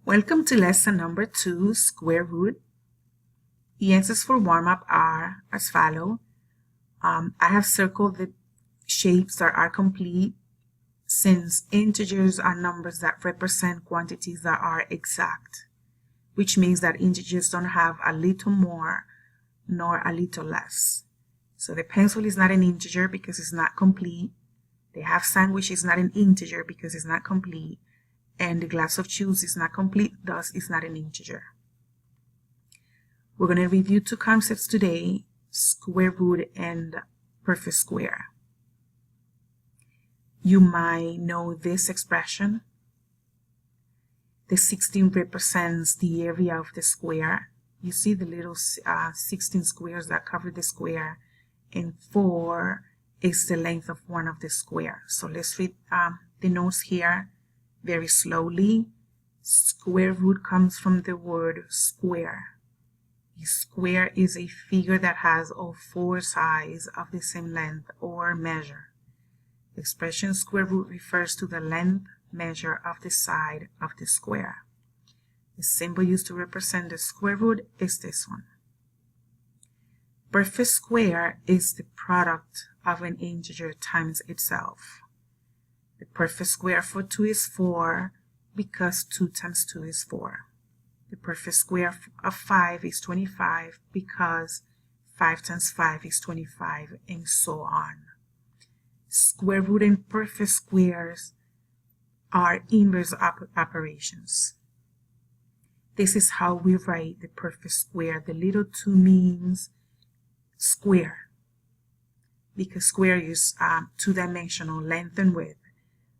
Welcome to lesson number 2, square root. The answers for warm-up are as follow. I have circled the shapes that are complete, since integers are numbers that represent quantities that are exact, which means that integers don't have a little more nor a little less. So the pencil is not an integer because it's not complete. The half sandwich is not an integer because it's not complete. And the glass of juice is not complete, thus it's not an integer. We're going to review two concepts today, square root and perfect square. You might know this expression. The 16 represents the area of the square. You see the little 16 squares that cover the square, and 4 is the length of one of the square. So let's read the notes here very slowly. Square root comes from the word square. A square is a figure that has all 4 sides of the same length or measure. The expression square root refers to the length measure of the side of the square. The symbol used to represent the square root is this one. Perfect square is the product of an integer times itself. The perfect square for 2 is 4 because 2 times 2 is 4. The perfect square of 5 is 25 because 5 times 5 is 25, and so on. Square root and perfect squares are inverse operations. This is how we write the perfect square. The little 2 means square because square is two-dimensional, length and width.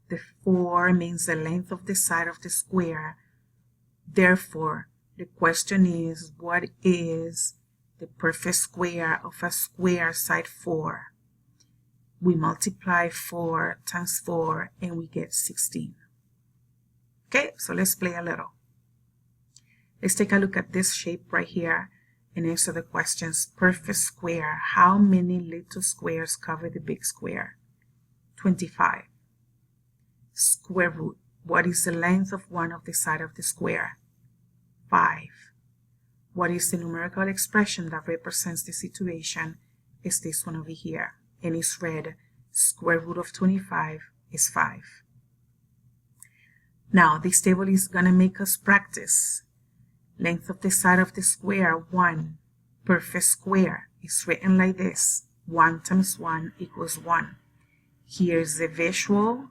The 4 means the length of the side of the square. Therefore, the question is, what is the perfect square of a square side 4? We multiply 4 times 4 and we get 16. Okay, so let's play a little. Let's take a look at this shape right here and answer the questions. Perfect square. How many little squares cover the big square? 25. Square root. What is the length of one of the side of the square? 5. What is the numerical expression that represents the situation? Is this one over here, and it's read square root of 25 is 5. Now this table is going to make us practice. Length of the side of the square, 1. Perfect square is written like this. 1 times 1 equals 1. Here's the visual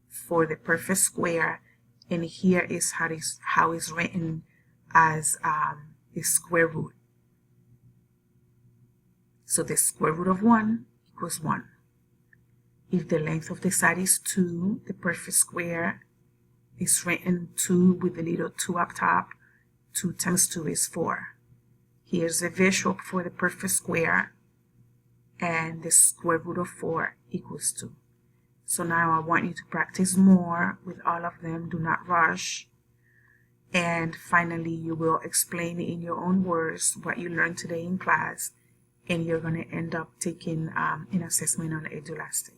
for the perfect square, and here is how it's written as the square root. So the square root of 1 equals 1. If the length of the side is 2, the perfect square is written 2 with the little 2 up top. 2 times 2 is 4. Here's the visual for the perfect square, and the square root of 4 equals 2. So now I want you to practice more with all of them. Do not rush. And finally, you will explain in your own words what you learned today in class, and you're going to end up taking an assessment on Edulastic.